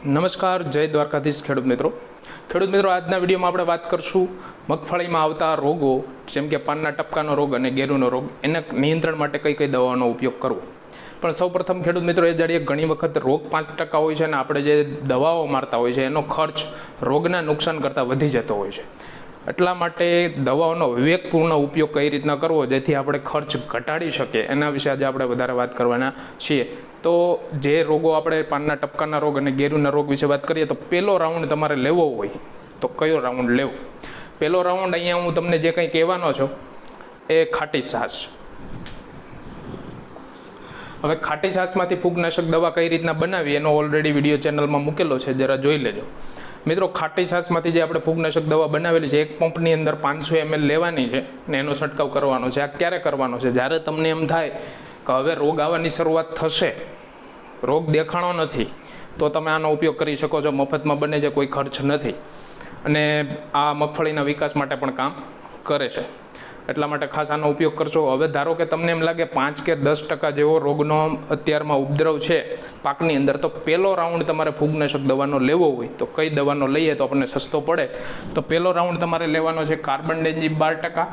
નમસ્કાર, જય દ્વારકાધીશ ખેડૂત મિત્રો. આજના વિડીયોમાં આપણે વાત કરશું મગફળીમાં આવતા રોગો જેમ કે પાનના ટપકાનો રોગ અને ગેરુનો રોગ, એના નિયંત્રણ માટે કઈ કઈ દવાઓનો ઉપયોગ કરવો. પણ સૌપ્રથમ ખેડૂત મિત્રો એ જાણીએ, ઘણી વખત રોગ 5% હોય છે અને આપણે જે દવાઓ મારતા હોય છે એનો ખર્ચ રોગના નુકસાન કરતાં વધી જતો હોય છે. એટલા માટે દવાઓનો વિવેકપૂર્ણ ઉપયોગ કઈ રીતના કરવો જેથી આપણે ખર્ચ ઘટાડી શકીએ, એના વિશે આજે આપણે વધારે વાત કરવાના છીએ. તો જે રોગો આપણે પાનના ટપકાના રોગ અને ગેરુના રોગ વિશે વાત કરીએ તો પહેલો રાઉન્ડ તમારે લેવો હોય તો કયો રાઉન્ડ લેવો? પહેલો રાઉન્ડ અહીંયા હું તમને જે કંઈ કહેવાનો છું એ ખાટી છાશ. હવે ખાટી છાશમાંથી ફૂગનાશક દવા કઈ રીતના બનાવી એનો ઓલરેડી વિડીયો ચેનલમાં મૂકેલો છે, જરા જોઈ લેજો મિત્રો. ખાટી છાશમાંથી જે આપણે ફૂગનાશક દવા બનાવેલી છે, એક પંપની અંદર 500 ml લેવાની છે ને એનો છંટકાવ કરવાનો છે. આ ક્યારે કરવાનો છે? જ્યારે તમને એમ થાય કે હવે રોગ આવવાની શરૂઆત થશે, રોગ દેખાણો નથી, તો તમે આનો ઉપયોગ કરી શકો છો. મફતમાં બને છે, કોઈ ખર્ચ નથી અને આ મગફળીના વિકાસ માટે પણ કામ કરે છે. એટલા માટે ખાસ આનો ઉપયોગ કરશો. હવે ધારો કે તમને એમ લાગે 5 કે 10% જેવો રોગનો અત્યારમાં ઉપદ્રવ છે પાકની અંદર, તો પહેલો રાઉન્ડ તમારે ફૂગનાશક દવાનો લેવો હોય તો કઈ દવાનો લઈએ તો આપણને સસ્તો પડે? તો પહેલો રાઉન્ડ તમારે લેવાનો છે કાર્બનડેઝિમ 12%,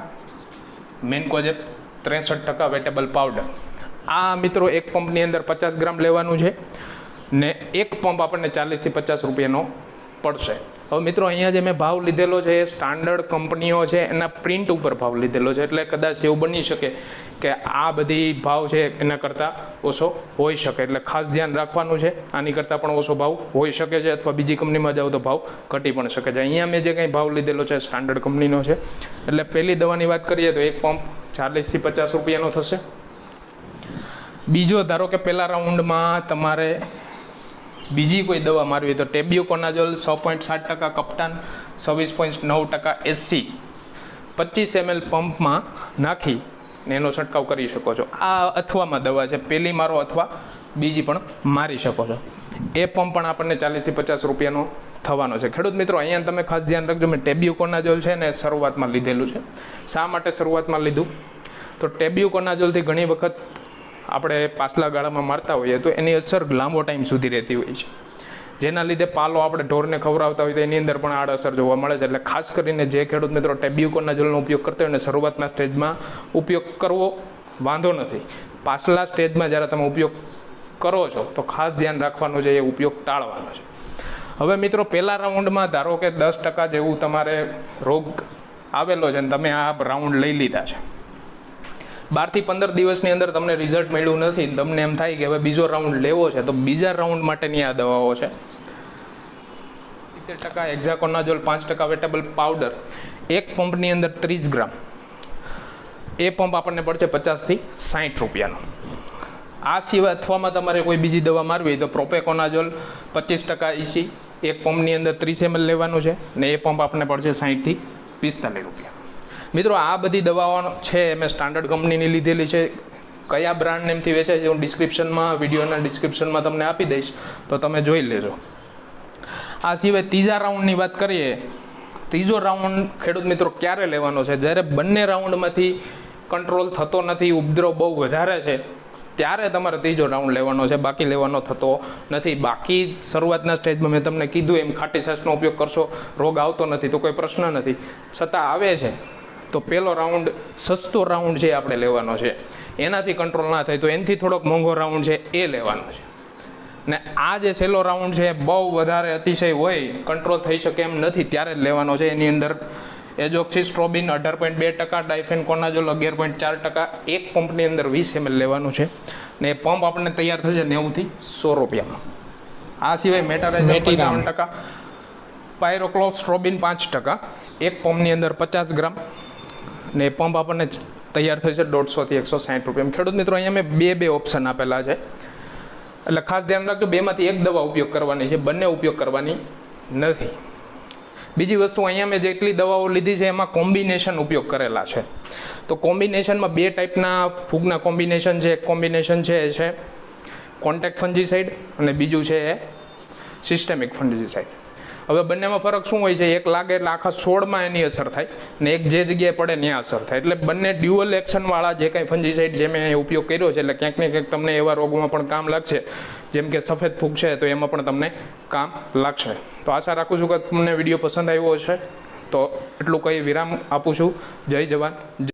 મેન્કોઝેબ 63%, વેટેબલ પાવડર. આ મિત્રો એક પંપની અંદર 50 ગ્રામ લેવાનું છે ને એક પંપ આપણને 40 થી 50 રૂપિયાનો પડશે. હવે મિત્રો અહીંયા જે મેં ભાવ લીધેલો છે એ સ્ટાન્ડર્ડ કંપનીઓ છે એના પ્રિન્ટ ઉપર ભાવ લીધેલો છે, એટલે કદાચ એવું બની શકે કે આ બધી ભાવ છે એના કરતાં ઓછો હોઈ શકે, એટલે ખાસ ધ્યાન રાખવાનું છે. આની કરતાં પણ ઓછો ભાવ હોઈ શકે છે અથવા બીજી કંપનીમાં જાઓ તો ભાવ ઘટી પણ શકે છે. અહીંયા મેં જે કંઈ ભાવ લીધેલો છે સ્ટાન્ડર્ડ કંપનીનો છે. એટલે પહેલી દવાની વાત કરીએ તો એક પંપ 40 થી 50 રૂપિયાનો થશે. બીજો ધારો કે પહેલા રાઉન્ડમાં તમારે બીજી કોઈ દવા મારવી તો ટેબ્યુકોનાઝોલ 6.7%, કપ્ટાન 26.9%, એસસી 25 ml પંપમાં નાખી ને એનો છંટકાવ કરી શકો છો. આ અથવામાં દવા છે, પહેલી મારો અથવા બીજી પણ મારી શકો છો. એ પંપ પણ આપણને 40 થી 50 રૂપિયાનો થવાનો છે. ખેડૂત મિત્રો અહીંયા તમે ખાસ ધ્યાન રાખજો, મેં ટેબ્યુકોનાઝોલ છે ને શરૂઆતમાં લીધેલું છે. શા માટે શરૂઆતમાં લીધું? તો ટેબ્યુકોનાઝોલથી ઘણી વખત આપણે પાછલા ગાળામાં મારતા હોઈએ તો એની અસર લાંબો ટાઈમ સુધી રહેતી હોય છે, જેના લીધે પાલો આપણે ઢોરને ખવડાવતા હોય તો એની અંદર પણ આડઅસર જોવા મળે છે. એટલે ખાસ કરીને જે ખેડૂત મિત્રો ટેબ્યુકોનાઝોલનો ઉપયોગ કરતા હોય ને શરૂઆતના સ્ટેજમાં ઉપયોગ કરવો વાંધો નથી. પાછલા સ્ટેજમાં જ્યારે તમે ઉપયોગ કરો છો તો ખાસ ધ્યાન રાખવાનું છે, એ ઉપયોગ ટાળવાનો છે. હવે મિત્રો પહેલા રાઉન્ડમાં ધારો કે 10% જેવું તમારે રોગ આવેલો છે અને તમે આ રાઉન્ડ લઈ લીધા છે, 12 થી 15 દિવસની અંદર તમને રિઝલ્ટ મળ્યું નથી, તમને એમ થાય કે હવે બીજો રાઉન્ડ લેવો છે, તો બીજા રાઉન્ડ માટેની આ દવાઓ છે. 70% હેક્ઝાકોનાઝોલ, 5% વેટેબલ પાવડર, એક પંપની અંદર 30 ગ્રામ. એ પંપ આપણને પડશે 50 થી 60 રૂપિયાનો. આ સિવાય અથવામાં તમારે કોઈ બીજી દવા મારવી હોય તો પ્રોપેકોનાઝોલ 25% ઈસી, એક પંપની અંદર 30 ml લેવાનું છે ને એ પંપ આપણને પડશે 60 થી 45 રૂપિયા. મિત્રો આ બધી દવાઓ છે મેં સ્ટાન્ડર્ડ કંપનીની લીધેલી છે. કયા બ્રાન્ડ નેમથી વેચાય છે હું ડિસ્ક્રિપ્શનમાં, વિડીયોના ડિસ્ક્રિપ્શનમાં તમને આપી દઈશ, તો તમે જોઈ લેજો. આ સિવાય ત્રીજા રાઉન્ડની વાત કરીએ, ત્રીજો રાઉન્ડ ખેડૂત મિત્રો ક્યારે લેવાનો છે? જ્યારે બંને રાઉન્ડમાંથી કંટ્રોલ થતો નથી, ઉપદ્રવ બહુ વધારે છે, ત્યારે તમારે ત્રીજો રાઉન્ડ લેવાનો છે, બાકી લેવાનો થતો નથી. બાકી શરૂઆતના સ્ટેજમાં મેં તમને કીધું એમ ખાટી છાશનો ઉપયોગ કરશો, રોગ આવતો નથી તો કોઈ પ્રશ્ન નથી. છતાં આવે છે તો પહેલો રાઉન્ડ સસ્તો રાઉન્ડ છે આપણે લેવાનો છે. એનાથી કંટ્રોલ ના થાય તો એનાથી થોડોક મોંઘો રાઉન્ડ છે એ લેવાનો છે. ને આ જે છેલ્લો રાઉન્ડ છે બહુ વધારે અતિશય હોય, કંટ્રોલ થઈ શકે એમ નથી, ત્યારે જ લેવાનો છે. એની અંદર એઝોક્સિસ્ટ્રોબિન 18.2%, ડાયફેનકોનાઝોલ 11.4%, એક પંપની અંદર 20 ml લેવાનું છે ને એ પંપ આપણને તૈયાર થશે 90 થી 100 રૂપિયામાં. આ સિવાય મેટારાઇઝર 55%, પાયરોક્લોસ્ટ્રોબિન 5%, એક પંપની અંદર 50 ગ્રામ ને એ પંપ આપણને તૈયાર થશે 150 થી 160 રૂપિયા. ખેડૂત મિત્રો અહીંયા મેં બે ઓપ્શન આપેલા છે, એટલે ખાસ ધ્યાન રાખજો, બેમાંથી એક દવા ઉપયોગ કરવાની છે, બંને ઉપયોગ કરવાની નથી. બીજી વસ્તુ, અહીંયા મેં જેટલી દવાઓ લીધી છે એમાં કોમ્બિનેશન ઉપયોગ કરેલા છે. તો કોમ્બિનેશનમાં બે ટાઈપના ફૂગના કોમ્બિનેશન છે. એક કોમ્બિનેશન છે એ છે કોન્ટેક્ટ ફંજીસાઇડ અને બીજું છે એ સિસ્ટેમિક ફંજીસાઇડ. હવે બંનેમાં ફરક શું હોય છે, એક લાગે એટલે આખા છોડમાં એની અસર થાય ને એક જે જગ્યાએ પડે ત્યાં અસર થાય. એટલે બંને ડ્યુઅલ એક્શનવાળા જે કાંઈ ફંજીસાઇડ જે મેં ઉપયોગ કર્યો છે એટલે ક્યાંક ને ક્યાંક તમને એવા રોગોમાં પણ કામ લાગશે, જેમ કે સફેદ ફૂગ છે તો એમાં પણ તમને કામ લાગશે. તો આશા રાખું છું કે તમને વિડીયો પસંદ આવ્યો હશે. તો એટલું કહી વિરામ આપું છું. જય જવાન જય